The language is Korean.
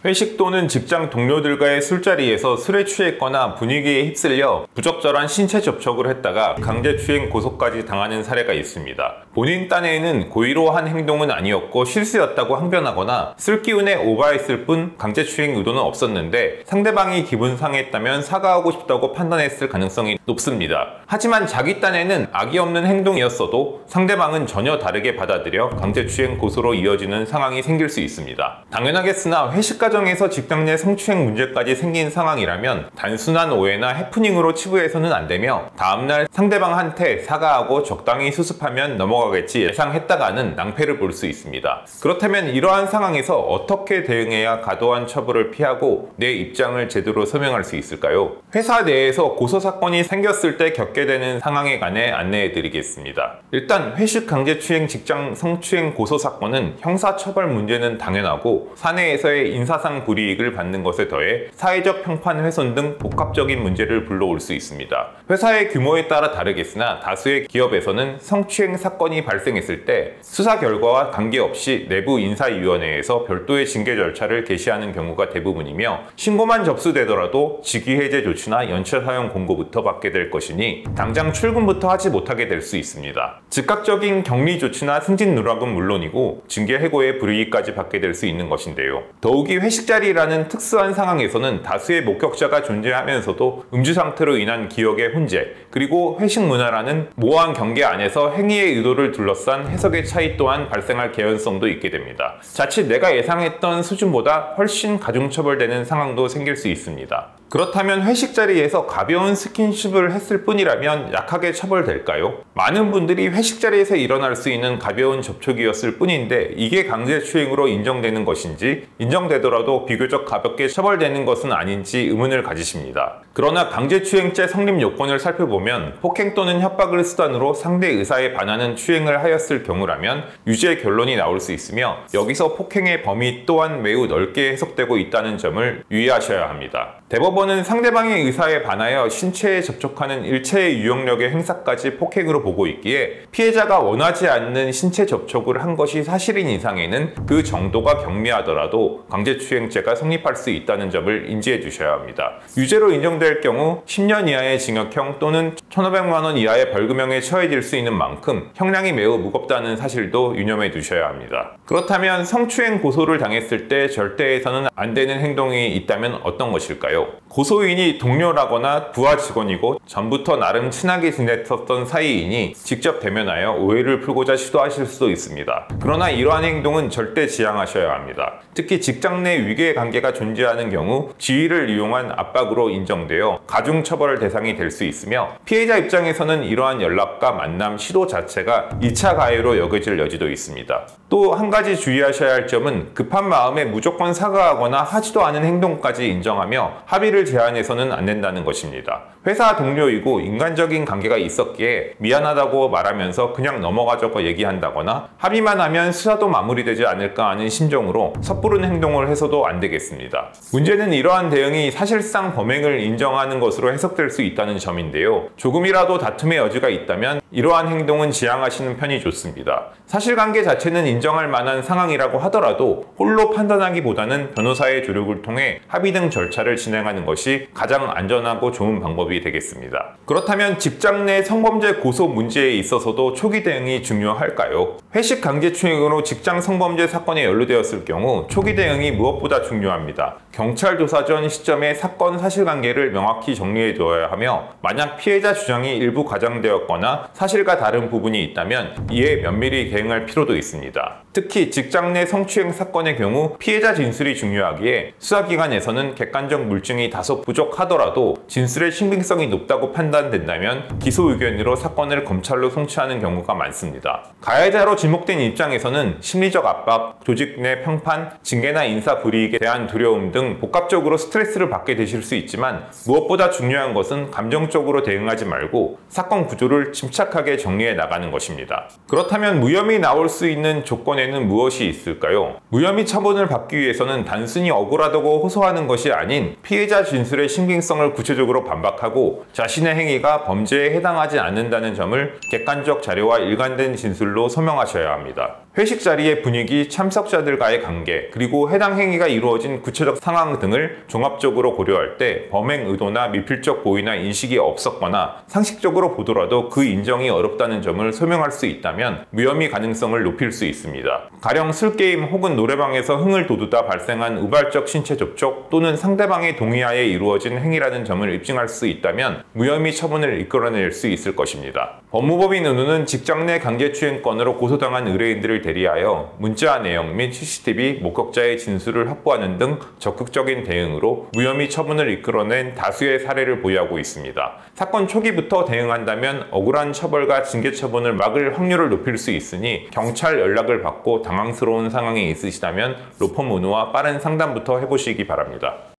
회식 또는 직장 동료들과의 술자리에서 술에 취했거나 분위기에 휩쓸려 부적절한 신체 접촉을 했다가 강제추행 고소까지 당하는 사례가 있습니다. 본인 딴에는 고의로 한 행동은 아니었고 실수였다고 항변하거나 술 기운에 오버했을 뿐 강제추행 의도는 없었는데 상대방이 기분 상했다면 사과하고 싶다고 판단했을 가능성이 높습니다. 하지만 자기 딴에는 악의 없는 행동이었어도 상대방은 전혀 다르게 받아들여 강제추행 고소로 이어지는 상황이 생길 수 있습니다. 당연하겠으나 회식 과정에서 직장 내 성추행 문제까지 생긴 상황이라면 단순한 오해나 해프닝으로 치부해서는 안 되며 다음날 상대방한테 사과하고 적당히 수습하면 넘어가겠지 예상했다가는 낭패를 볼 수 있습니다. 그렇다면 이러한 상황에서 어떻게 대응해야 과도한 처벌을 피하고 내 입장을 제대로 설명할 수 있을까요? 회사 내에서 고소사건이 생겼을 때 겪게 되는 상황에 관해 안내해 드리겠습니다. 일단 회식 강제추행 직장 성추행 고소사건은 형사처벌 문제는 당연하고 사내에서의 인사상 불이익을 받는 것에 더해 사회적 평판 훼손 등 복합적인 문제를 불러올 수 있습니다. 회사의 규모에 따라 다르겠으나 다수의 기업에서는 성추행 사건이 발생했을 때 수사 결과와 관계없이 내부 인사위원회에서 별도의 징계 절차를 개시하는 경우가 대부분이며 신고만 접수되더라도 직위해제 조치나 연체 사용 공고부터 받게 될 것이니 당장 출근부터 하지 못하게 될 수 있습니다. 즉각적인 격리 조치나 승진 누락은 물론이고 징계 해고의 불이익까지 받게 될 수 있는 것인데요. 더욱이 회식 자리라는 특수한 상황에서는 다수의 목격자가 존재하면서도 음주 상태로 인한 기억의 혼재, 그리고 회식 문화라는 모호한 경계 안에서 행위의 의도를 둘러싼 해석의 차이 또한 발생할 개연성도 있게 됩니다. 자칫 내가 예상했던 수준보다 훨씬 가중처벌되는 상황도 생길 수 있습니다. 그렇다면 회식 자리에서 가벼운 스킨십을 했을 뿐이라면 약하게 처벌될까요? 많은 분들이 회식 자리에서 일어날 수 있는 가벼운 접촉이었을 뿐인데 이게 강제추행으로 인정되는 것인지 인정되더라도 비교적 가볍게 처벌되는 것은 아닌지 의문을 가지십니다. 그러나 강제추행죄 성립 요건을 살펴보면 폭행 또는 협박을 수단으로 상대 의사에 반하는 추행을 하였을 경우라면 유죄 결론이 나올 수 있으며 여기서 폭행의 범위 또한 매우 넓게 해석되고 있다는 점을 유의하셔야 합니다. 대법원은 상대방의 의사에 반하여 신체에 접촉하는 일체의 유형력의 행사까지 폭행으로 보고 있기에 피해자가 원하지 않는 신체 접촉을 한 것이 사실인 이상에는 그 정도가 경미하더라도 강제추행죄가 성립할 수 있다는 점을 인지해 주셔야 합니다. 유죄로 인정될 경우 10년 이하의 징역형 또는 1,500만 원 이하의 벌금형에 처해질 수 있는 만큼 형량이 매우 무겁다는 사실도 유념해 두셔야 합니다. 그렇다면 성추행 고소를 당했을 때 절대 해서는 안 되는 행동이 있다면 어떤 것일까요? 고소인이 동료라거나 부하 직원이고 전부터 나름 친하게 지냈었던 사이이니 직접 대면하여 오해를 풀고자 시도하실 수도 있습니다. 그러나 이러한 행동은 절대 지양하셔야 합니다. 특히 직장 내 위계 관계가 존재하는 경우 지위를 이용한 압박으로 인정되어 가중처벌 대상이 될 수 있으며 피해자 입장에서는 이러한 연락과 만남, 시도 자체가 2차 가해로 여겨질 여지도 있습니다. 또 한 가지 주의하셔야 할 점은 급한 마음에 무조건 사과하거나 하지도 않은 행동까지 인정하며 합의를 제한해서는 안 된다는 것입니다. 회사 동료이고 인간적인 관계가 있었기에 미안하다고 말하면서 그냥 넘어가자고 얘기한다거나 합의만 하면 수사도 마무리되지 않을까 하는 심정으로 섣부른 행동을 해서도 안 되겠습니다. 문제는 이러한 대응이 사실상 범행을 인정하는 것으로 해석될 수 있다는 점인데요. 조금이라도 다툼의 여지가 있다면 이러한 행동은 지양하시는 편이 좋습니다. 사실관계 자체는 인정할 만한 상황이라고 하더라도 홀로 판단하기보다는 변호사의 조력을 통해 합의 등 절차를 진행하는 것이 가장 안전하고 좋은 방법이 되겠습니다. 그렇다면 직장 내 성범죄 고소 문제에 있어서도 초기 대응이 중요할까요? 회식 강제추행으로 직장 성범죄 사건에 연루되었을 경우 초기 대응이 무엇보다 중요합니다. 경찰 조사 전 시점에 사건 사실관계를 명확히 정리해 두어야 하며 만약 피해자 주장이 일부 과장되었거나 사실과 다른 부분이 있다면 이에 면밀히 대응할 필요도 있습니다. 특히 직장 내 성추행 사건의 경우 피해자 진술이 중요하기에 수사기관에서는 객관적 물증이 다소 부족하더라도 진술의 신빙성이 높다고 판단된다면 기소 의견으로 사건을 검찰로 송치하는 경우가 많습니다. 가해자로 지목된 입장에서는 심리적 압박, 조직 내 평판, 징계나 인사 불이익에 대한 두려움 등 복합적으로 스트레스를 받게 되실 수 있지만 무엇보다 중요한 것은 감정적으로 대응하지 말고 사건 구조를 침착하게 정리해 나가는 것입니다. 그렇다면 무혐의 나올 수 있는 조건에는 무엇이 있을까요? 무혐의 처분을 받기 위해서는 단순히 억울하다고 호소하는 것이 아닌 피해자 진술의 신빙성을 구체적으로 반박하고 자신의 행위가 범죄에 해당하지 않는다는 점을 객관적 자료와 일관된 진술로 소명하셔야 합니다. 회식 자리의 분위기, 참석자들과의 관계, 그리고 해당 행위가 이루어진 구체적 상황 등을 종합적으로 고려할 때 범행 의도나 미필적 고의나 인식이 없었거나 상식적으로 보더라도 그 인정이 어렵다는 점을 소명할 수 있다면 무혐의 가능성을 높일 수 있습니다. 가령 술게임 혹은 노래방에서 흥을 돋우다 발생한 우발적 신체 접촉 또는 상대방의 동의하에 이루어진 행위라는 점을 입증할 수 있다면 무혐의 처분을 이끌어낼 수 있을 것입니다. 법무법인 은우는 직장 내 강제추행 건으로 고소당한 의뢰인들을 대리하여 문자 내용 및 CCTV, 목격자의 진술을 확보하는 등 적극적인 대응으로 무혐의 처분을 이끌어낸 다수의 사례를 보유하고 있습니다. 사건 초기부터 대응한다면 억울한 처벌과 징계 처분을 막을 확률을 높일 수 있으니 경찰 연락을 받고 당황스러운 상황이 있으시다면 로펌 은우와 빠른 상담부터 해보시기 바랍니다.